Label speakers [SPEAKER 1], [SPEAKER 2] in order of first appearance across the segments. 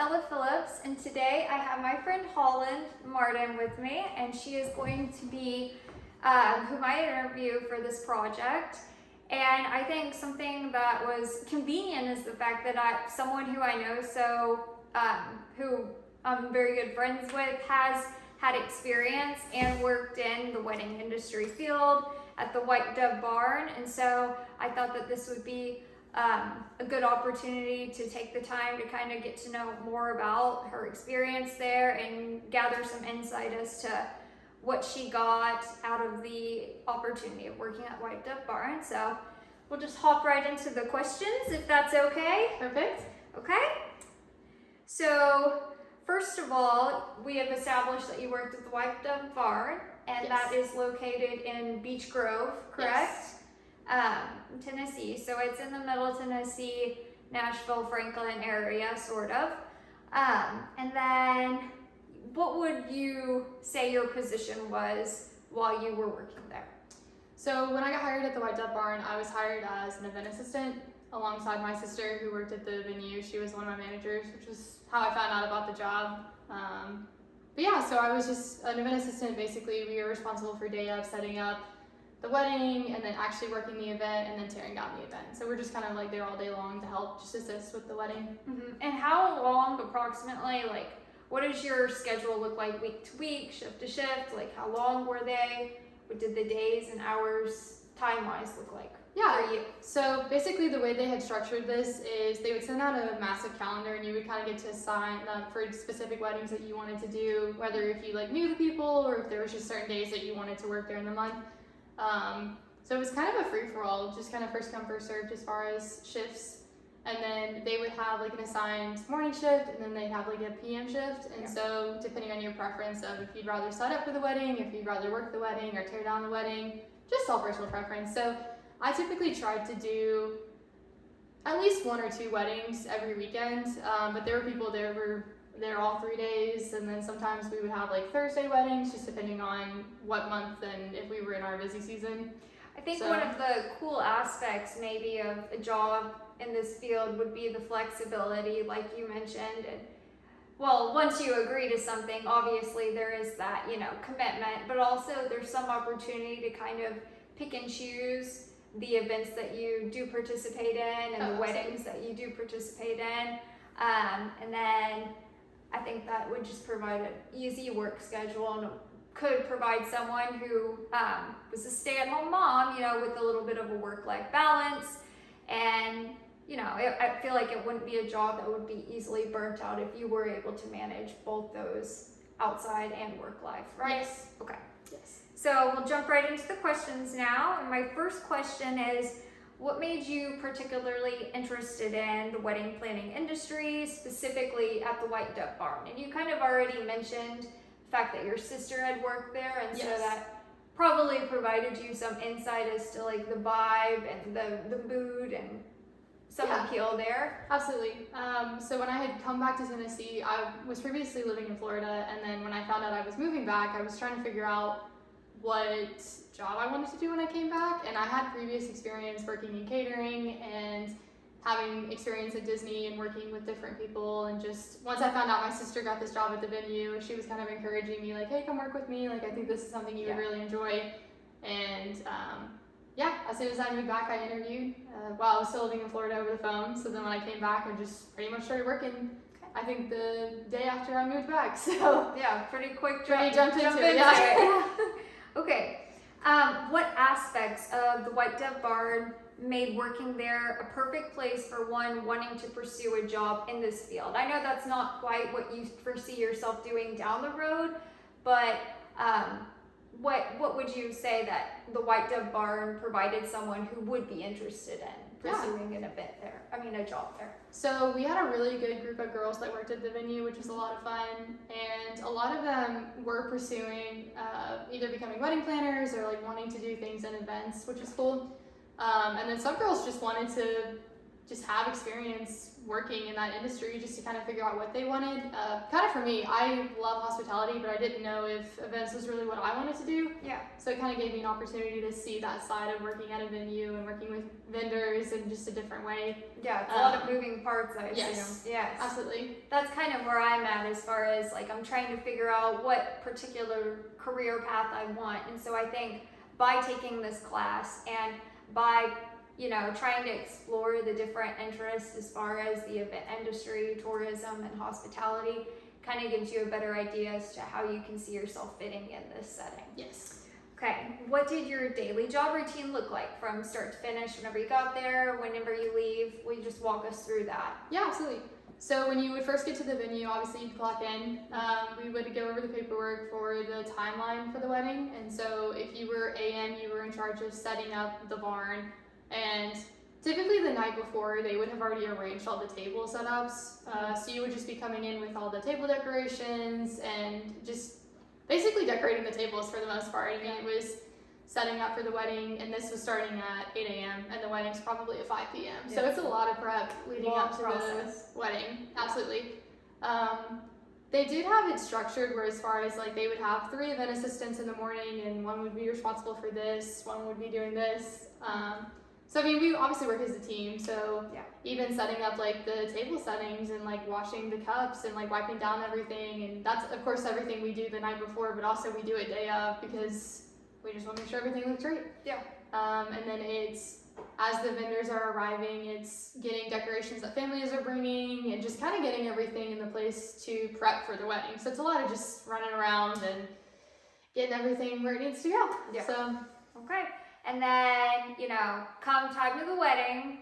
[SPEAKER 1] Ella Phillips, and today I have my friend Holland Martin with me, and she is going to be whom I interview for this project. And I think something that was convenient is the fact that someone who I know who I'm very good friends with, has had experience and worked in the wedding industry field at the White Dove Barn, and so I thought that this would be a good opportunity to take the time to kind of get to know more about her experience there and gather some insight as to what she got out of the opportunity of working at White Dove Barn. So we'll just hop right into the questions if that's okay.
[SPEAKER 2] Perfect.
[SPEAKER 1] Okay. So first of all, we have established that you worked at the White Dove Barn, and that is located in Beech Grove, correct?
[SPEAKER 2] Yes.
[SPEAKER 1] Tennessee. So it's in the middle Tennessee, Nashville, Franklin area, sort of. And then what would you say your position was while you were working there?
[SPEAKER 2] So when I got hired at the White Dove Barn, I was hired as an event assistant alongside my sister who worked at the venue. She was one of my managers, which is how I found out about the job. But yeah, so I was just an event assistant. Basically, we were responsible for day of setting up the wedding and then actually working the event and then tearing down the event. So we're just kind of like there all day long to help just assist with the wedding.
[SPEAKER 1] Mm-hmm. And how long approximately, like what does your schedule look like week to week, shift to shift? Like how long were they? What did the days and hours time-wise look like for you?
[SPEAKER 2] So basically the way they had structured this is they would send out a massive calendar and you would kind of get to assign for specific weddings that you wanted to do, whether if you like knew the people or if there was just certain days that you wanted to work during the month. So it was kind of a free-for-all, just kind of first come, first served as far as shifts. And then they would have like an assigned morning shift and then they'd have like a PM shift. And so depending on your preference of if you'd rather set up for the wedding, if you'd rather work the wedding or tear down the wedding, just all personal preference. So I typically tried to do at least 1 or 2 weddings every weekend, but there were people there were there all 3 days, and then sometimes we would have like Thursday weddings, just depending on what month and if we were in our busy season.
[SPEAKER 1] I think one of the cool aspects maybe of a job in this field would be the flexibility, like you mentioned. And well, once you agree to something, obviously there is that, commitment, but also there's some opportunity to kind of pick and choose the events that you do participate in and the weddings that you do participate in. And then I think that would just provide an easy work schedule and could provide someone who was a stay-at-home mom, with a little bit of a work-life balance. And, I feel like it wouldn't be a job that would be easily burnt out if you were able to manage both those outside and work life, right?
[SPEAKER 2] Yes.
[SPEAKER 1] Okay.
[SPEAKER 2] Yes.
[SPEAKER 1] So we'll jump right into the questions now. And my first question is, what made you particularly interested in the wedding planning industry, specifically at the White Dove Barn? And you kind of already mentioned the fact that your sister had worked there, and so that probably provided you some insight as to like the vibe and the mood and some appeal there.
[SPEAKER 2] Absolutely. So when I had come back to Tennessee, I was previously living in Florida, and then when I found out I was moving back, I was trying to figure out what job I wanted to do when I came back, and I had previous experience working in catering and having experience at Disney and working with different people, and just once I found out my sister got this job at the venue, she was kind of encouraging me like, hey, come work with me, like I think this is something you would really enjoy. And as soon as I moved back, I interviewed while I was still living in Florida over the phone. So then when I came back, I just pretty much started working I think the day after I moved back. So
[SPEAKER 1] pretty quick
[SPEAKER 2] jump into it.
[SPEAKER 1] Okay. What aspects of the White Dove Barn made working there a perfect place for one wanting to pursue a job in this field? I know that's not quite what you foresee yourself doing down the road, but what would you say that the White Dove Barn provided someone who would be interested in pursuing a job there?
[SPEAKER 2] So we had a really good group of girls that worked at the venue, which was a lot of fun, and a lot of them were pursuing either becoming wedding planners or like wanting to do things in events, which is cool. And then some girls just wanted to just have experience working in that industry, just to kind of figure out what they wanted. Kind of for me, I love hospitality, but I didn't know if events was really what I wanted to do.
[SPEAKER 1] Yeah.
[SPEAKER 2] So it kind of gave me an opportunity to see that side of working at a venue and working with vendors in just a different way.
[SPEAKER 1] Yeah, it's a lot of moving parts, I assume.
[SPEAKER 2] Yes.
[SPEAKER 1] Yes.
[SPEAKER 2] Absolutely.
[SPEAKER 1] That's kind of where I'm at as far as like I'm trying to figure out what particular career path I want. And so I think by taking this class and by trying to explore the different interests as far as the event industry, tourism, and hospitality, kind of gives you a better idea as to how you can see yourself fitting in this setting.
[SPEAKER 2] Yes.
[SPEAKER 1] Okay, what did your daily job routine look like from start to finish whenever you got there, whenever you leave? Will you just walk us through that?
[SPEAKER 2] Yeah, absolutely. So when you would first get to the venue, obviously you'd clock in. We would go over the paperwork for the timeline for the wedding. And so if you were AM, you were in charge of setting up the barn. And typically the night before, they would have already arranged all the table setups. So you would just be coming in with all the table decorations and just basically decorating the tables for the most part. I mean, it was setting up for the wedding, and this was starting at 8 a.m. and the wedding's probably at 5 p.m. So it's a lot of prep leading up to the wedding. Absolutely. They did have it structured where as far as like they would have 3 event assistants in the morning, and one would be responsible for this, one would be doing this. So I mean, we obviously work as a team, so even setting up like the table settings and like washing the cups and like wiping down everything, and that's of course everything we do the night before, but also we do it day of because we just want to make sure everything looks great.
[SPEAKER 1] Yeah.
[SPEAKER 2] And then it's, as the vendors are arriving, it's getting decorations that families are bringing and just kind of getting everything in the place to prep for the wedding. So it's a lot of just running around and getting everything where it needs to go.
[SPEAKER 1] Yeah.
[SPEAKER 2] So,
[SPEAKER 1] okay. And then, come time of the wedding,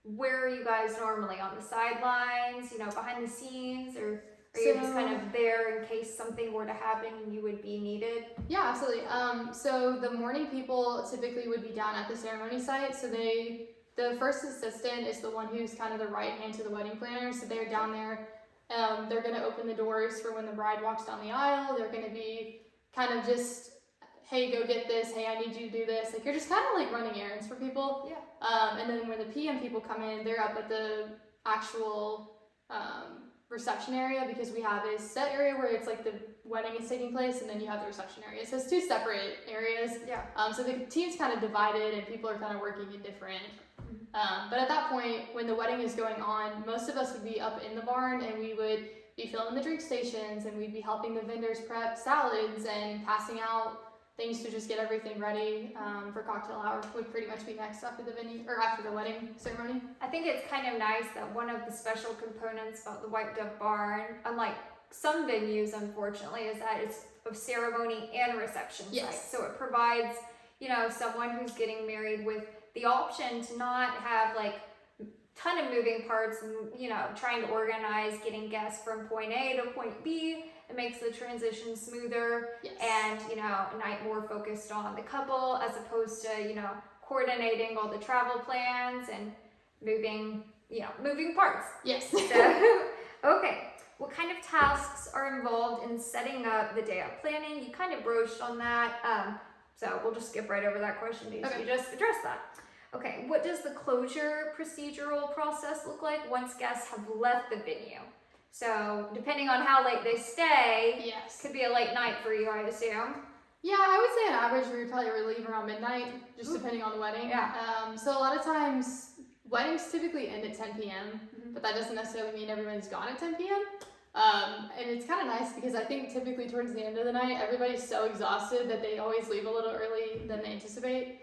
[SPEAKER 1] where are you guys normally? On the sidelines, behind the scenes, or are you just kind of there in case something were to happen and you would be needed?
[SPEAKER 2] Yeah, absolutely. So the morning people typically would be down at the ceremony site. So the first assistant is the one who's kind of the right hand to the wedding planner. So they're down there. They're going to open the doors for when the bride walks down the aisle. They're going to be kind of just, hey, go get this. Hey, I need you to do this. Like, you're just kind of like running errands for people.
[SPEAKER 1] Yeah.
[SPEAKER 2] And then when the PM people come in, they're up at the actual reception area, because we have a set area where it's like the wedding is taking place, and then you have the reception area. So it's 2 separate areas.
[SPEAKER 1] Yeah.
[SPEAKER 2] So the team's kind of divided and people are kind of working in different. But at that point, when the wedding is going on, most of us would be up in the barn, and we would be filling the drink stations, and we'd be helping the vendors prep salads and passing out things to just get everything ready for cocktail hour. Would pretty much be next after the venue, or after the wedding ceremony.
[SPEAKER 1] I think it's kind of nice that one of the special components about the White Dove Barn, unlike some venues unfortunately, is that it's a ceremony and reception site. So it provides, someone who's getting married with the option to not have like ton of moving parts and, trying to organize getting guests from point A to point B. It makes the transition smoother and, a night more focused on the couple as opposed to, coordinating all the travel plans and moving parts.
[SPEAKER 2] Yes.
[SPEAKER 1] So, okay. What kind of tasks are involved in setting up the day of planning? You kind of broached on that. So we'll just skip right over that question because you just addressed that. Okay. What does the closure procedural process look like once guests have left the venue? So depending on how late they stay, could be a late night for you, I assume.
[SPEAKER 2] Yeah, I would say on average we would probably leave around midnight, just depending on the wedding.
[SPEAKER 1] Yeah.
[SPEAKER 2] So a lot of times weddings typically end at 10 p.m., but that doesn't necessarily mean everyone's gone at 10 p.m. And it's kind of nice because I think typically towards the end of the night, everybody's so exhausted that they always leave a little early than they anticipate.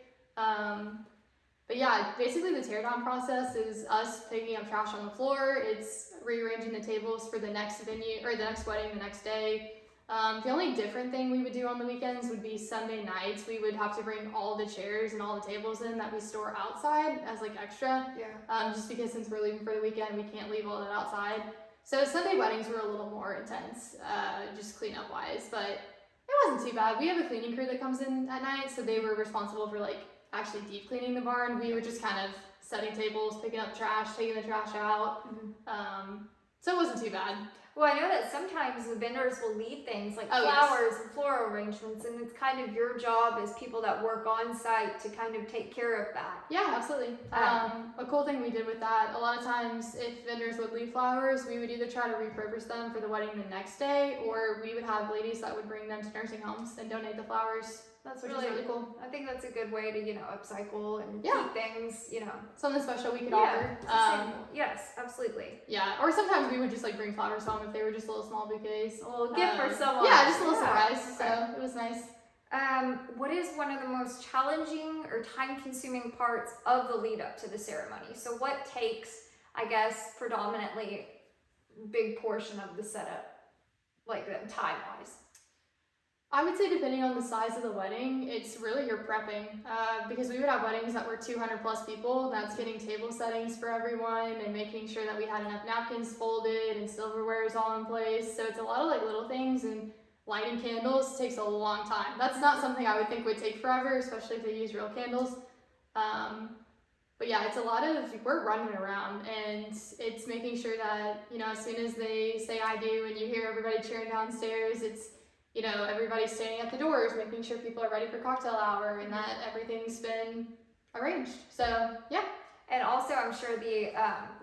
[SPEAKER 2] But yeah, basically the teardown process is us picking up trash on the floor. It's rearranging the tables for the next venue or the next wedding the next day. The only different thing we would do on the weekends would be Sunday nights. We would have to bring all the chairs and all the tables in that we store outside as like extra. Just because since we're leaving for the weekend, we can't leave all that outside. So Sunday weddings were a little more intense, just cleanup wise, but it wasn't too bad. We have a cleaning crew that comes in at night, so they were responsible for like actually deep cleaning the barn. We were just kind of setting tables, picking up trash, taking the trash out. So it wasn't too bad.
[SPEAKER 1] Well, I know that sometimes the vendors will leave things like
[SPEAKER 2] Oh, yes.
[SPEAKER 1] flowers and floral arrangements, and it's kind of your job as people that work on site to kind of take care of that.
[SPEAKER 2] Yeah, absolutely. A cool thing we did with that, a lot of times if vendors would leave flowers, we would either try to repurpose them for the wedding the next day, or we would have ladies that would bring them to nursing homes and donate the flowers.
[SPEAKER 1] That's
[SPEAKER 2] Which
[SPEAKER 1] really,
[SPEAKER 2] is really cool.
[SPEAKER 1] I think that's a good way to, upcycle and
[SPEAKER 2] Yeah.
[SPEAKER 1] keep things,
[SPEAKER 2] Something special we could
[SPEAKER 1] yeah,
[SPEAKER 2] offer.
[SPEAKER 1] sustainable. Yes, absolutely.
[SPEAKER 2] Yeah, or sometimes we would just like bring flowers home if they were just little small bouquets.
[SPEAKER 1] A little gift for someone.
[SPEAKER 2] Yeah, just a little surprise.
[SPEAKER 1] Okay.
[SPEAKER 2] So it was nice.
[SPEAKER 1] What is one of the most challenging or time-consuming parts of the lead up to the ceremony? So what takes, I guess, predominantly big portion of the setup, like time-wise?
[SPEAKER 2] I would say depending on the size of the wedding, it's really your prepping. Because we would have weddings that were 200 plus people. That's getting table settings for everyone and making sure that we had enough napkins folded and silverware is all in place. So it's a lot of like little things, and lighting candles takes a long time. That's not something I would think would take forever, especially if they use real candles. But yeah, it's a lot of, we're running around, and it's making sure that, as soon as they say I do and you hear everybody cheering downstairs, it's, everybody's standing at the doors, making sure people are ready for cocktail hour and that everything's been arranged. So yeah.
[SPEAKER 1] And also, I'm sure the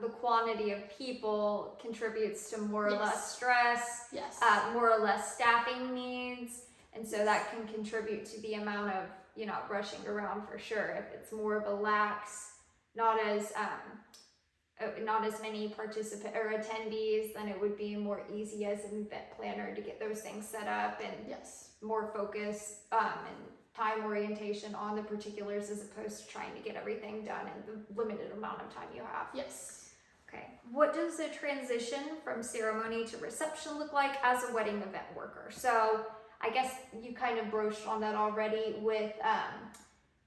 [SPEAKER 1] quantity of people contributes to more or
[SPEAKER 2] Yes.
[SPEAKER 1] less stress,
[SPEAKER 2] Yes.
[SPEAKER 1] more or less staffing needs, and so that can contribute to the amount of rushing around for sure. If it's more of a lax, not as many participant or attendees, then it would be more easy as an event planner to get those things set up and
[SPEAKER 2] Yes.
[SPEAKER 1] more focus and time orientation on the particulars as opposed to trying to get everything done in the limited amount of time you have.
[SPEAKER 2] Yes.
[SPEAKER 1] Okay. What does the transition from ceremony to reception look like as a wedding event worker? So I guess you kind of broached on that already with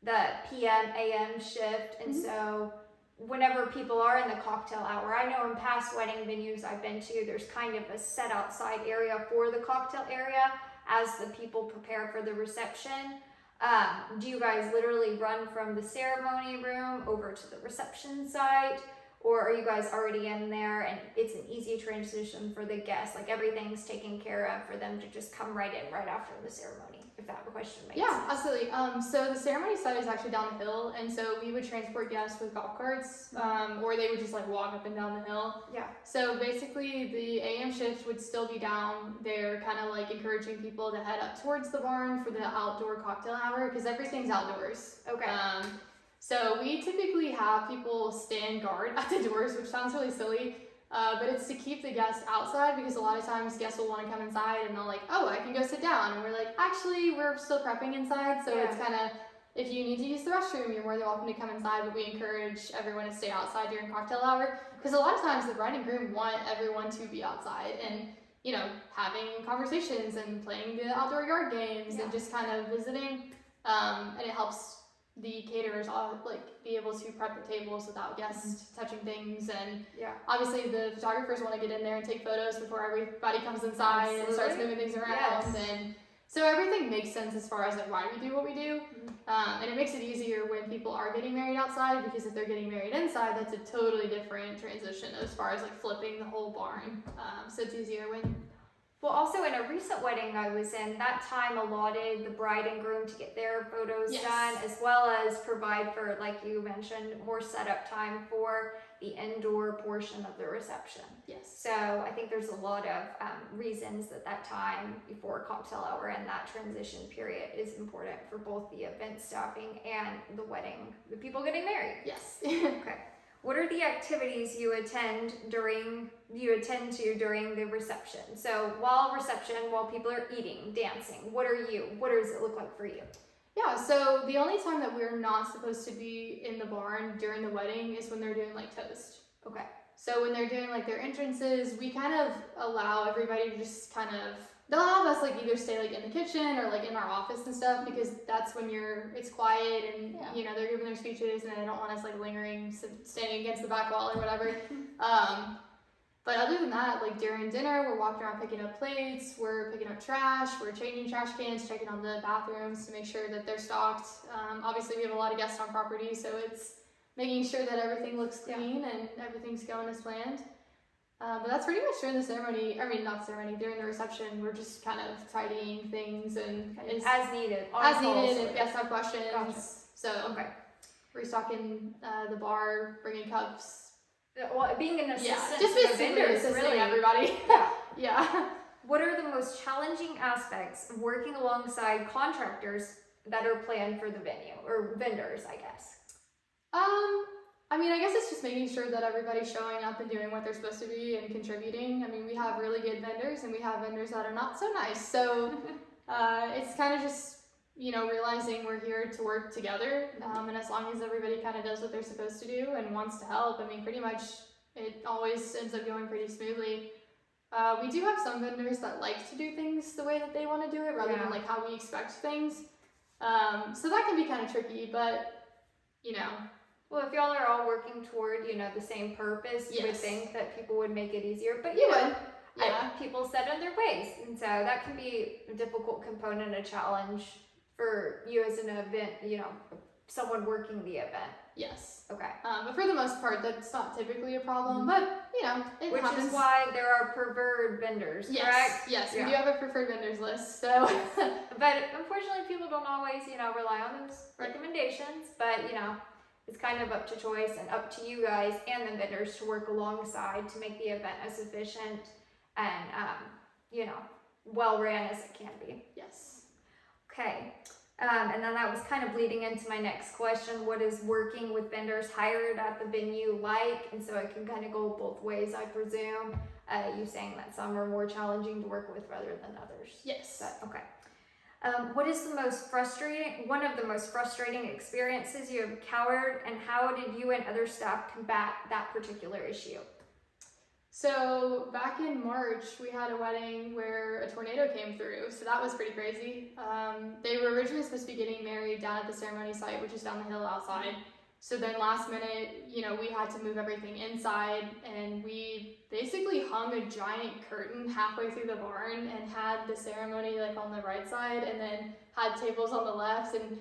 [SPEAKER 1] the PM AM shift, and so whenever people are in the cocktail hour, I know in past wedding venues I've been to, there's kind of a set outside area for the cocktail area as the people prepare for the reception. Do you guys literally run from the ceremony room over to the reception site, or are you guys already in there and it's an easy transition for the guests, like everything's taken care of for them to just come right in right after the ceremony, if that question makes sense?
[SPEAKER 2] Yeah, absolutely. So the ceremony site is actually down the hill, and so we would transport guests with golf carts, or they would just like walk up and down the hill.
[SPEAKER 1] Yeah.
[SPEAKER 2] So basically the AM shift would still be down there, kind of like encouraging people to head up towards the barn for the outdoor cocktail hour, because everything's outdoors.
[SPEAKER 1] Okay.
[SPEAKER 2] So we typically have people stand guard at the doors, which sounds really silly, but it's to keep the guests outside, because a lot of times guests will want to come inside and they'll like, oh, I can go sit down. And we're like, actually, we're still prepping inside. So it's kind of, if you need to use the restroom, you're more than welcome to come inside, but we encourage everyone to stay outside during cocktail hour, because a lot of times the bride and groom want everyone to be outside and, having conversations and playing the outdoor yard games and just kind of visiting. And it helps the caterers all be able to prep the tables without guests touching things, and obviously the photographers want to get in there and take photos before everybody comes inside and starts moving things around. And so everything makes sense as far as why we do what we do, and it makes it easier when people are getting married outside, because if they're getting married inside, that's a totally different transition as far as flipping the whole barn. So it's easier when.
[SPEAKER 1] Well, also in a recent wedding I was in, that time allotted the bride and groom to get their photos done, as well as provide for, like you mentioned, more setup time for the indoor portion of the reception.
[SPEAKER 2] Yes.
[SPEAKER 1] So I think there's a lot of reasons that time before cocktail hour and that transition period is important for both the event staffing and the wedding, the people getting married.
[SPEAKER 2] Yes.
[SPEAKER 1] Okay. What are the activities you attend to during the reception? So while people are eating, dancing, what does it look like for you?
[SPEAKER 2] Yeah, so the only time that we're not supposed to be in the barn during the wedding is when they're doing toast.
[SPEAKER 1] Okay.
[SPEAKER 2] So when they're doing their entrances, we kind of allow everybody to just they'll have us either stay in the kitchen or in our office and stuff, because that's when it's quiet and they're giving their speeches and they don't want us lingering, standing against the back wall or whatever. But other than that, during dinner, we're walking around picking up plates, we're picking up trash, we're changing trash cans, checking on the bathrooms to make sure that they're stocked. Obviously we have a lot of guests on property, so it's making sure that everything looks clean and everything's going as planned. But that's pretty much during the ceremony. I mean, not ceremony. During the reception, we're just kind of tidying things and
[SPEAKER 1] as needed.
[SPEAKER 2] If guests have questions.
[SPEAKER 1] Gotcha.
[SPEAKER 2] So
[SPEAKER 1] Okay.
[SPEAKER 2] Restocking the bar, bringing cups.
[SPEAKER 1] Well, being an assistant
[SPEAKER 2] just
[SPEAKER 1] to the
[SPEAKER 2] basically
[SPEAKER 1] vendors,
[SPEAKER 2] assisting
[SPEAKER 1] really.
[SPEAKER 2] everybody.
[SPEAKER 1] Yeah.
[SPEAKER 2] Yeah.
[SPEAKER 1] What are the most challenging aspects of working alongside contractors that are planned for the venue, or vendors, I guess?
[SPEAKER 2] I mean, I guess it's just making sure that everybody's showing up and doing what they're supposed to be and contributing. I mean, we have really good vendors and we have vendors that are not so nice. So it's kind of just, realizing we're here to work together. And as long as everybody kind of does what they're supposed to do and wants to help, I mean, pretty much it always ends up going pretty smoothly. We do have some vendors that like to do things the way that they want to do it rather than like how we expect things. So that can be kind of tricky, but
[SPEAKER 1] Well, if y'all are all working toward, the same purpose, you would think that people would make it easier. But people set in their ways, and so that can be a difficult component, a challenge for you as an event, someone working the event.
[SPEAKER 2] Yes.
[SPEAKER 1] Okay.
[SPEAKER 2] But for the most part, that's not typically a problem. But it
[SPEAKER 1] Which
[SPEAKER 2] happens.
[SPEAKER 1] is why there are preferred vendors, correct?
[SPEAKER 2] Yes, we do have a preferred vendors list. So,
[SPEAKER 1] but unfortunately, people don't always, rely on those recommendations. But it's kind of up to choice and up to you guys and the vendors to work alongside to make the event as efficient and well ran as it can be.
[SPEAKER 2] Yes.
[SPEAKER 1] Okay. And then that was kind of leading into my next question. What is working with vendors hired at the venue like? And so it can kind of go both ways, I presume. You saying that some are more challenging to work with rather than others.
[SPEAKER 2] Yes.
[SPEAKER 1] But, okay. What is one of the most frustrating experiences you have encountered, and how did you and other staff combat that particular issue?
[SPEAKER 2] So back in March, we had a wedding where a tornado came through, so that was pretty crazy. They were originally supposed to be getting married down at the ceremony site, which is down the hill outside. So then last minute, we had to move everything inside, and we basically hung a giant curtain halfway through the barn and had the ceremony on the right side and then had tables on the left, and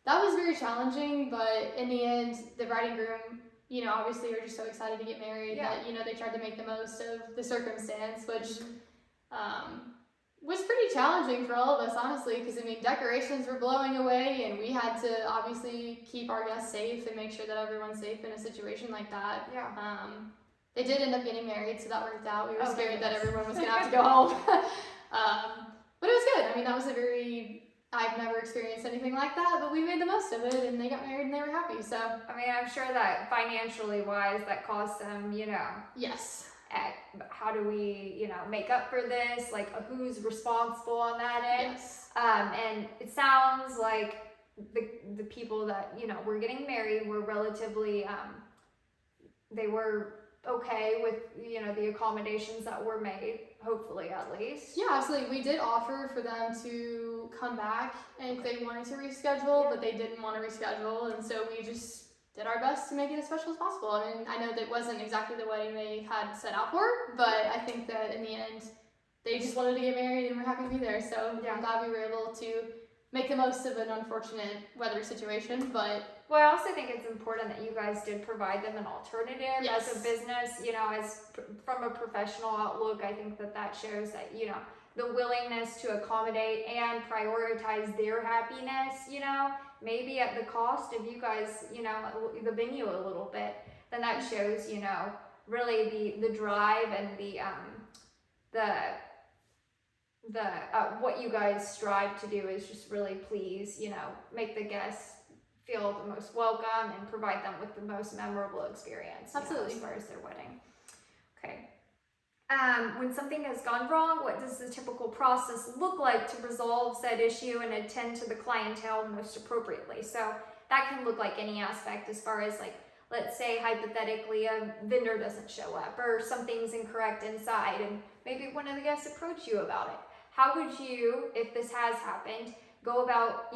[SPEAKER 2] that was very challenging. But in the end, the bride and groom, obviously are just so excited to get married that, they tried to make the most of the circumstance, which was pretty challenging for all of us, honestly, because, decorations were blowing away, and we had to obviously keep our guests safe and make sure that everyone's safe in a situation like that.
[SPEAKER 1] Yeah.
[SPEAKER 2] They did end up getting married, so that worked out. We were scared that everyone was going to have to go home. But it was good. That was I've never experienced anything like that, but we made the most of it, and they got married and they were happy, so.
[SPEAKER 1] I'm sure that financially wise, that cost them,
[SPEAKER 2] Yes.
[SPEAKER 1] How do we, make up for this? Who's responsible on that end?
[SPEAKER 2] Yes.
[SPEAKER 1] And it sounds like the people that, were getting married were relatively, they were okay with, the accommodations that were made, hopefully at least.
[SPEAKER 2] Yeah, absolutely. We did offer for them to come back if they wanted to reschedule, but they didn't want to reschedule, and so we just did our best to make it as special as possible. I know that wasn't exactly the wedding they had set out for, but I think that in the end, they just wanted to get married and we're happy to be there. So I'm glad we were able to make the most of an unfortunate weather situation. But
[SPEAKER 1] I also think it's important that you guys did provide them an alternative as a business. From a professional outlook, I think that shows that the willingness to accommodate and prioritize their happiness. Maybe at the cost of you guys, the venue a little bit, then that shows, really the drive and the what you guys strive to do is just really please, make the guests feel the most welcome and provide them with the most memorable experience.
[SPEAKER 2] Absolutely.
[SPEAKER 1] As far as their wedding. Okay. When something has gone wrong, what does the typical process look like to resolve said issue and attend to the clientele most appropriately? So that can look like any aspect as far as let's say hypothetically a vendor doesn't show up or something's incorrect inside and maybe one of the guests approach you about it. How would you, if this has happened, go about,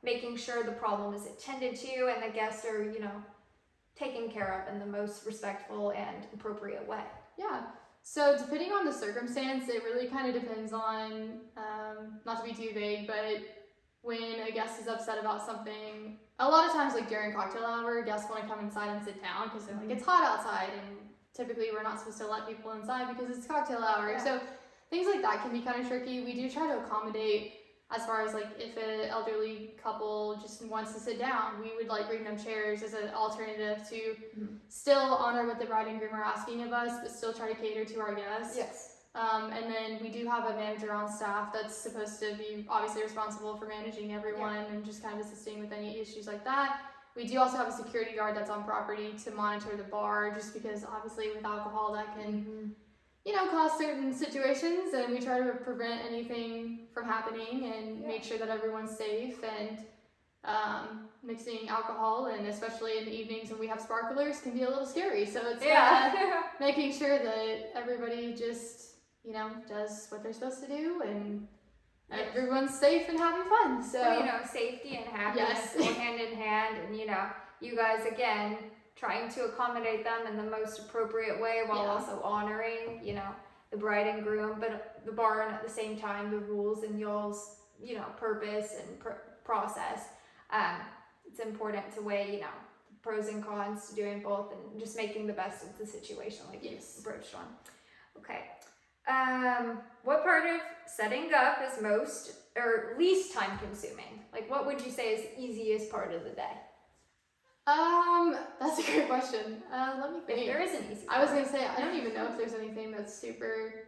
[SPEAKER 1] making sure the problem is attended to and the guests are, taken care of in the most respectful and appropriate way?
[SPEAKER 2] Yeah. So depending on the circumstance, it really kind of depends on, not to be too vague, but when a guest is upset about something, a lot of times during cocktail hour, guests want to come inside and sit down because they're it's hot outside and typically we're not supposed to let people inside because it's cocktail hour.
[SPEAKER 1] Yeah.
[SPEAKER 2] So things like that can be kind of tricky. We do try to accommodate as far as like if an elderly couple just wants to sit down, we would like bring them chairs as an alternative to still honor what the bride and groom are asking of us, but still try to cater to our guests.
[SPEAKER 1] Yes.
[SPEAKER 2] And then we do have a manager on staff that's supposed to be obviously responsible for managing everyone and just kind of assisting with any issues like that. We do also have a security guard that's on property to monitor the bar, just because obviously with alcohol that can, you know, cause certain situations, and we try to prevent anything from happening and make sure that everyone's safe. And mixing alcohol, and especially in the evenings when we have sparklers, can be a little scary. So it's making sure that everybody just, you know, does what they're supposed to do, and everyone's safe and having fun. So
[SPEAKER 1] well, you know, safety and happiness go hand in hand, and you know, you guys again trying to accommodate them in the most appropriate way while also honoring, you know, the bride and groom, but the bar, and at the same time the rules and y'all's, you know, purpose and process. It's important to weigh, you know, pros and cons to doing both and just making the best of the situation, like you broached on. Okay. What part of setting up is most or least time consuming? Like, what would you say is the easiest part of the day?
[SPEAKER 2] That's a great question. Let me think.
[SPEAKER 1] If there is an easy
[SPEAKER 2] part. I was gonna say, I don't even know if there's anything that's super,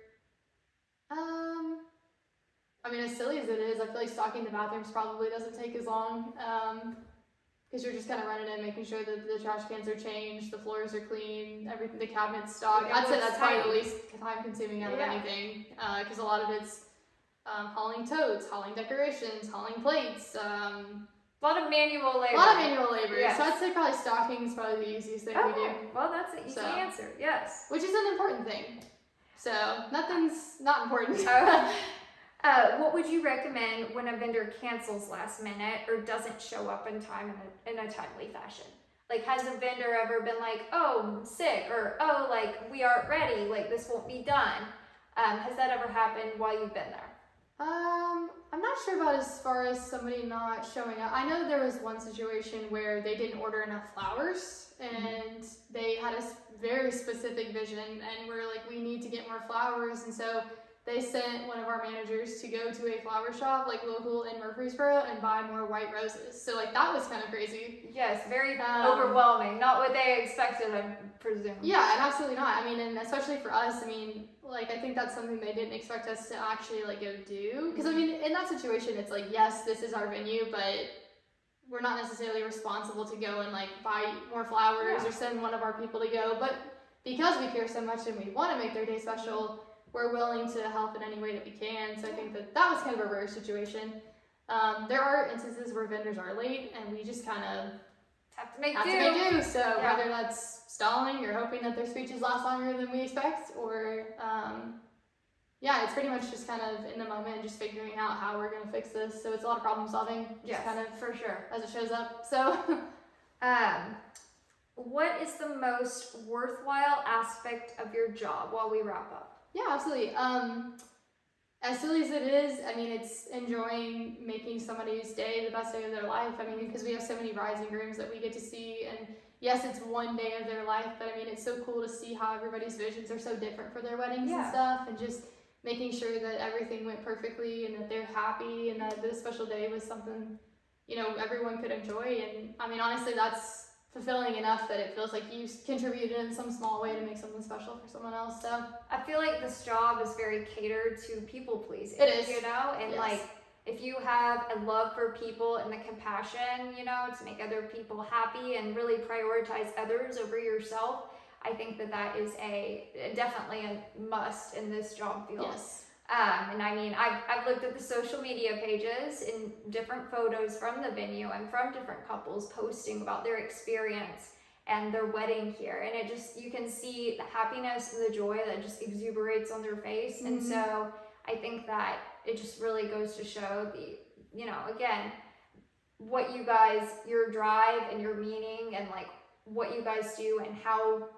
[SPEAKER 2] I mean, as silly as it is, I feel like stocking the bathrooms probably doesn't take as long, because you're just kind of running in, making sure that the trash cans are changed, the floors are clean, everything, the cabinets stocked. I'd say that's probably the least time consuming out of anything, because a lot of it's hauling totes, hauling decorations, hauling plates, a
[SPEAKER 1] lot of manual labor.
[SPEAKER 2] So I'd say probably stocking is probably the easiest thing we do.
[SPEAKER 1] Well, that's an easy answer, yes.
[SPEAKER 2] Which is an important thing. So nothing's not important.
[SPEAKER 1] What would you recommend when a vendor cancels last minute or doesn't show up in time in a timely fashion? Like, has a vendor ever been like, oh, I'm sick, or oh, like, we aren't ready, like, this won't be done? Has that ever happened while you've been there?
[SPEAKER 2] I'm not sure about as far as somebody not showing up. I know there was one situation where they didn't order enough flowers, and they had a very specific vision, and we're like, we need to get more flowers, and so they sent one of our managers to go to a flower shop, like local in Murfreesboro, and buy more white roses. So like that was kind of crazy.
[SPEAKER 1] Yes, very overwhelming. Not what they expected, I presume.
[SPEAKER 2] Yeah, and absolutely not. I mean, and especially for us, I mean, like I think that's something they didn't expect us to actually like go do. Because I mean, in that situation, it's like, yes, this is our venue, but we're not necessarily responsible to go and like buy more flowers or send one of our people to go. But because we care so much and we want to make their day special, we're willing to help in any way that we can. So I think that was kind of a rare situation. There are instances where vendors are late and we just kind of
[SPEAKER 1] have to make
[SPEAKER 2] do. So whether that's stalling or hoping that their speeches last longer than we expect, or it's pretty much just kind of in the moment, just figuring out how we're going to fix this. So it's a lot of problem solving, just kind of
[SPEAKER 1] for sure
[SPEAKER 2] as it shows up. So
[SPEAKER 1] what is the most worthwhile aspect of your job while we wrap up?
[SPEAKER 2] Yeah, absolutely. As silly as it is, I mean, it's enjoying making somebody's day the best day of their life. I mean, because we have so many brides and grooms that we get to see, and yes, it's one day of their life, but I mean, it's so cool to see how everybody's visions are so different for their weddings and stuff, and just making sure that everything went perfectly and that they're happy and that this special day was something, you know, everyone could enjoy. And I mean, honestly, that's fulfilling enough that it feels like you contributed in some small way to make something special for someone else. So
[SPEAKER 1] I feel like this job is very catered to people pleasing.
[SPEAKER 2] It is,
[SPEAKER 1] you know, and like if you have a love for people and the compassion, you know, to make other people happy and really prioritize others over yourself, I think that is definitely a must in this job field.
[SPEAKER 2] Yes.
[SPEAKER 1] And I mean, I've looked at the social media pages in different photos from the venue and from different couples posting about their experience and their wedding here. And it just, you can see the happiness and the joy that just exuberates on their face. And so I think that it just really goes to show the, you know, again, what you guys, your drive and your meaning and like what you guys do and how,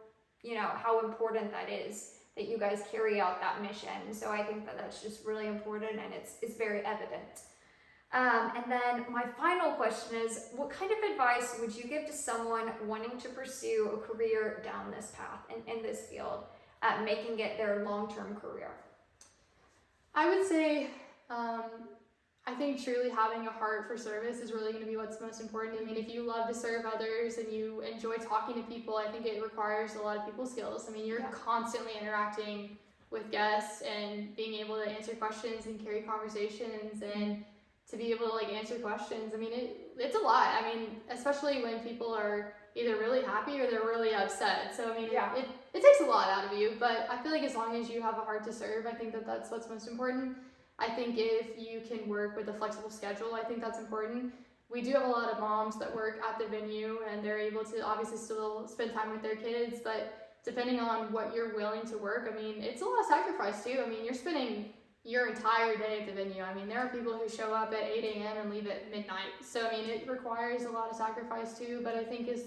[SPEAKER 1] you know, how important that is, that you guys carry out that mission. So I think that that's just really important and it's very evident. And then my final question is, what kind of advice would you give to someone wanting to pursue a career down this path in this field, making it their long-term career?
[SPEAKER 2] I would say, I think truly having a heart for service is really going to be what's most important. I mean, if you love to serve others and you enjoy talking to people, I think it requires a lot of people skills. I mean, you're constantly interacting with guests and being able to answer questions and carry conversations and to be able to like answer questions. I mean, it's a lot. I mean, especially when people are either really happy or they're really upset. So, I mean, it takes a lot out of you, but I feel like as long as you have a heart to serve, I think that that's what's most important. I think if you can work with a flexible schedule, I think that's important. We do have a lot of moms that work at the venue and they're able to obviously still spend time with their kids, but depending on what you're willing to work, I mean, it's a lot of sacrifice too. I mean, you're spending your entire day at the venue. I mean, there are people who show up at 8 a.m. and leave at midnight. So, I mean, it requires a lot of sacrifice too, but I think as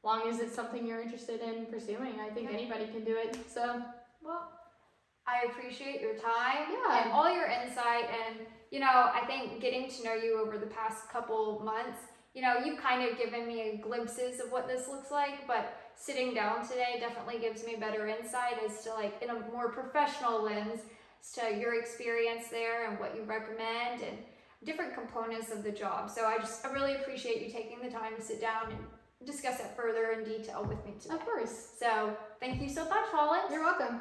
[SPEAKER 2] long as it's something you're interested in pursuing, I think anybody can do it. So,
[SPEAKER 1] well, I appreciate your time
[SPEAKER 2] Yeah.
[SPEAKER 1] and all your insight. And, you know, I think getting to know you over the past couple months, you know, you've kind of given me glimpses of what this looks like, but sitting down today definitely gives me better insight as to, like, in a more professional lens, to your experience there and what you recommend and different components of the job. So I really appreciate you taking the time to sit down and discuss it further in detail with me today.
[SPEAKER 2] Of course.
[SPEAKER 1] So thank you so much, Holland.
[SPEAKER 2] You're welcome.